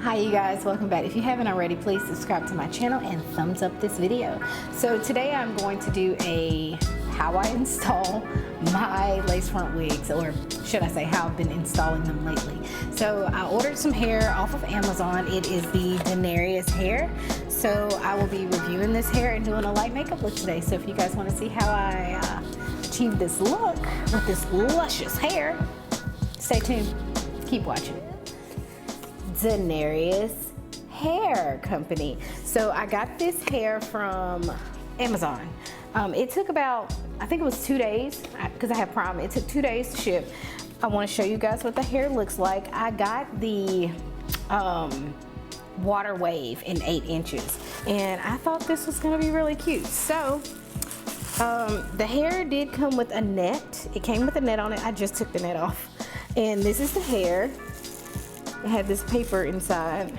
Hi you guys, welcome back. If you haven't already, please subscribe to my channel and thumbs up this video. So today I'm going to do a how I install my lace front wigs, or should I say how I've been installing them lately. So I ordered some hair off of Amazon. It is the Daenerys Hair. So I will be reviewing this hair and doing a light makeup look today. So if you guys want to see how I achieve this look with this luscious hair, stay tuned, keep watching. Daenerys Hair Company. So I got this hair from Amazon. It took about, I think it was 2 days, because I have Prime. It took 2 days to ship. I want to show you guys what the hair looks like. I got the water wave in 8 inches, and I thought this was going to be really cute. So the hair did come with a net. It came with a net on it. I just took the net off, and this is the hair. It had this paper inside.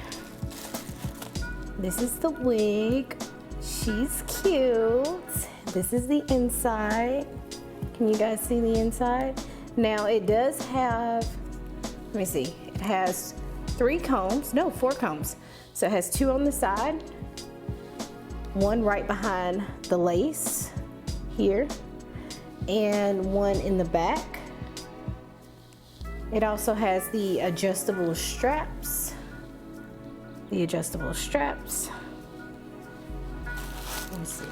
This is the wig. She's cute. This is the inside. Can you guys see the inside? Now it does have, let me see, it has 4 combs. So it has 2 on the side, 1 right behind the lace here, and 1 in the back. It also has the adjustable straps. Let me see.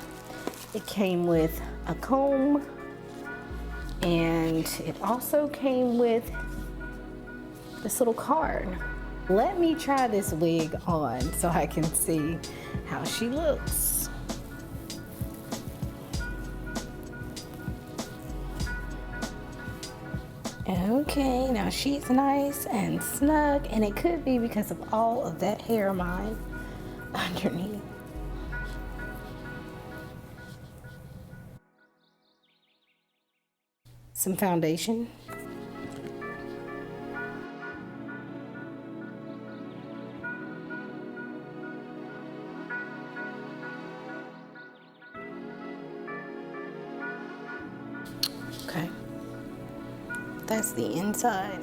It came with a comb, and it also came with this little card. Let me try this wig on so I can see how she looks. Okay, now she's nice and snug, and it could be because of all of that hair of mine underneath. Some foundation. Okay. That's the inside,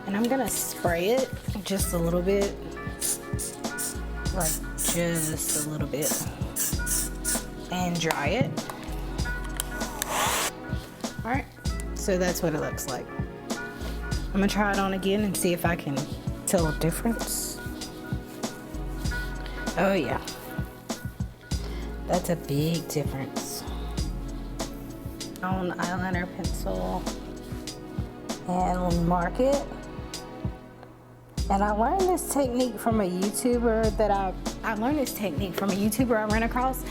and I'm gonna spray it just a little bit, like just a little bit, and dry it. All right, so that's what it looks like. I'm gonna try it on again and see if I can tell a difference. Oh yeah, that's a big difference. On eyeliner pencil and mark it. And I learned this technique from a YouTuber that I learned this technique from a YouTuber I ran across,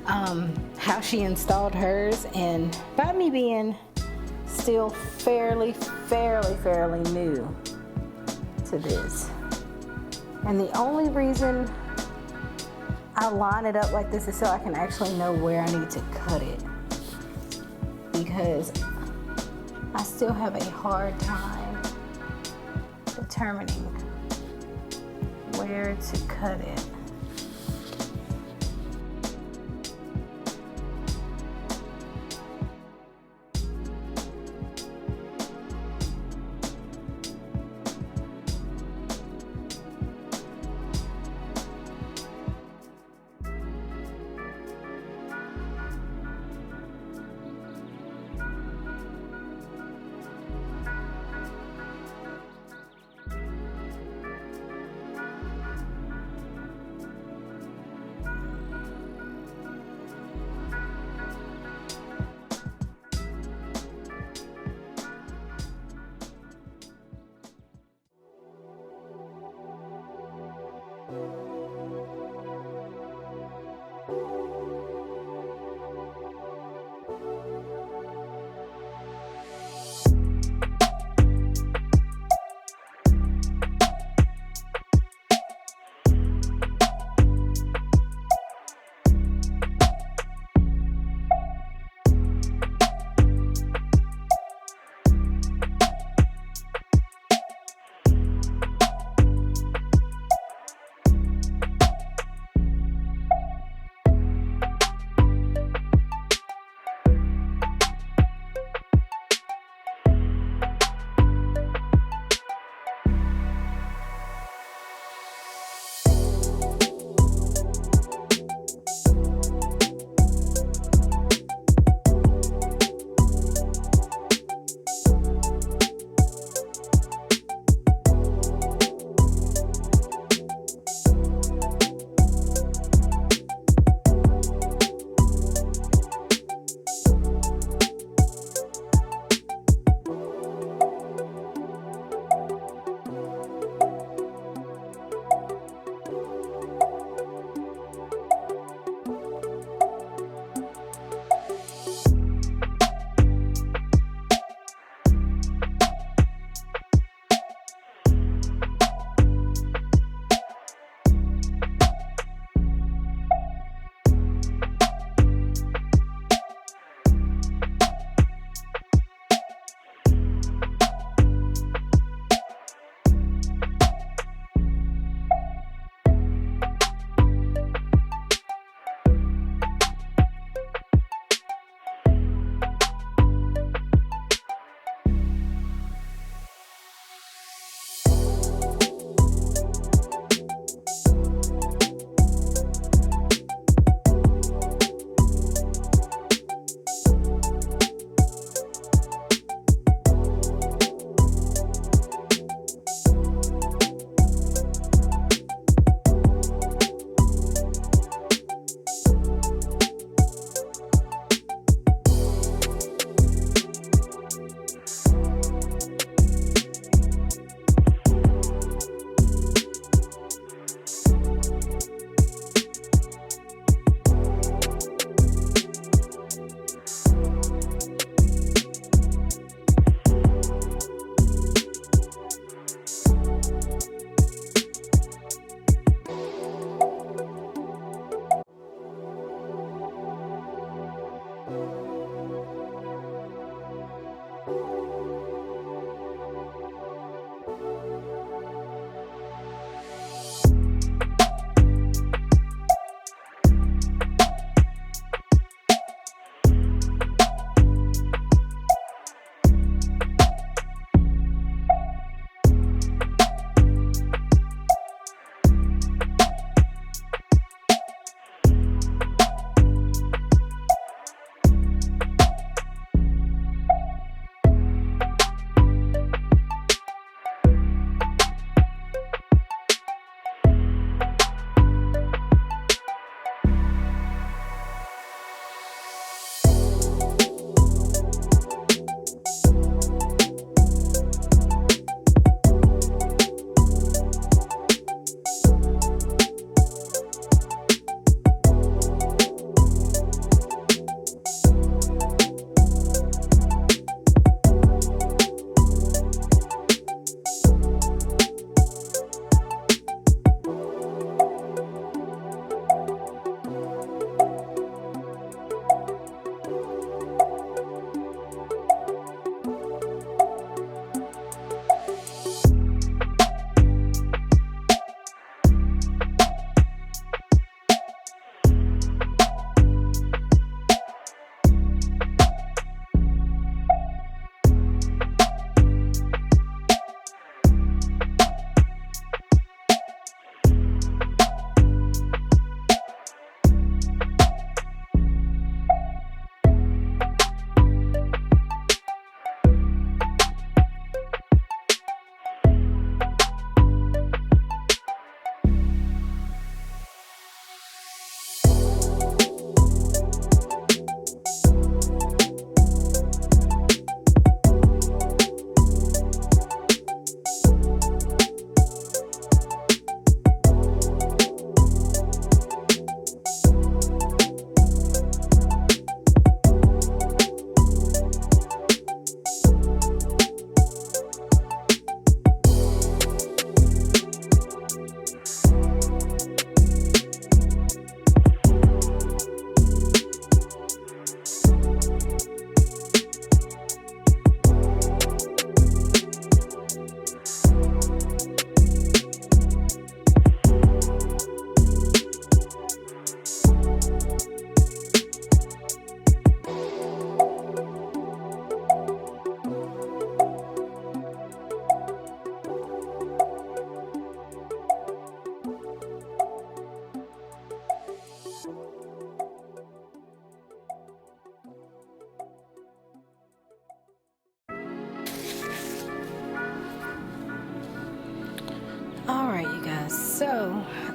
how she installed hers, and by me being still fairly new to this, and the only reason I line it up like this is so I can actually know where I need to cut it, because I still have a hard time determining where to cut it.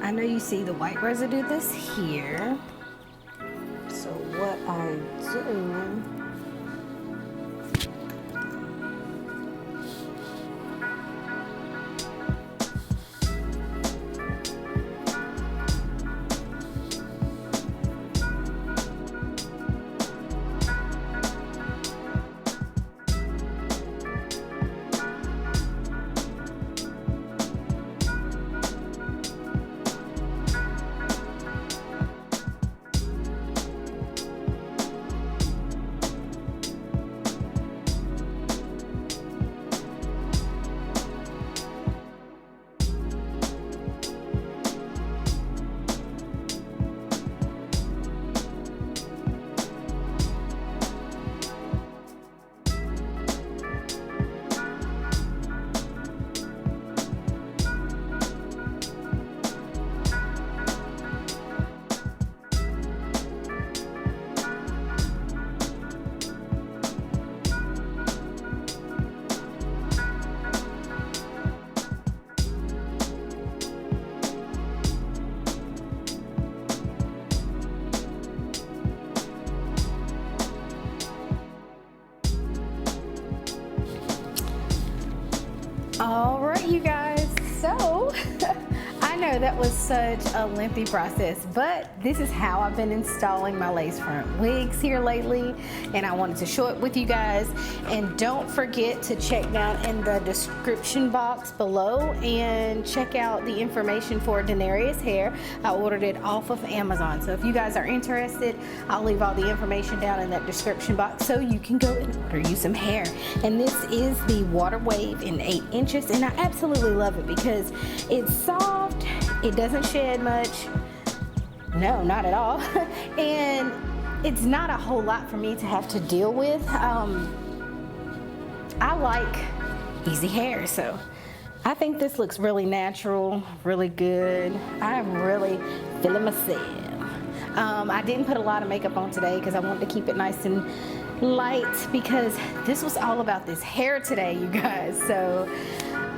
I know you see the white residue that's here. So what I do, all right, you guys, so I know that was such a lengthy process, but this is how I've been installing my lace front wigs here lately, and I wanted to show it with you guys. And don't forget to check down in the description box below and check out the information for Daenerys Hair. I ordered it off of Amazon, so if you guys are interested, I'll leave all the information down in that description box so you can go and order you some hair. And this is the Water Wave in 8 inches, and I absolutely love it because it's soft, it doesn't shed much, no, not at all, and it's not a whole lot for me to have to deal with. I like easy hair, so I think this looks really natural, really good. I'm really feeling myself. I didn't put a lot of makeup on today because I wanted to keep it nice and light because this was all about this hair today, you guys. So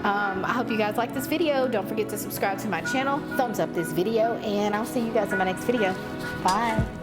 I hope you guys like this video. Don't forget to subscribe to my channel, thumbs up this video, and I'll see you guys in my next video. Bye.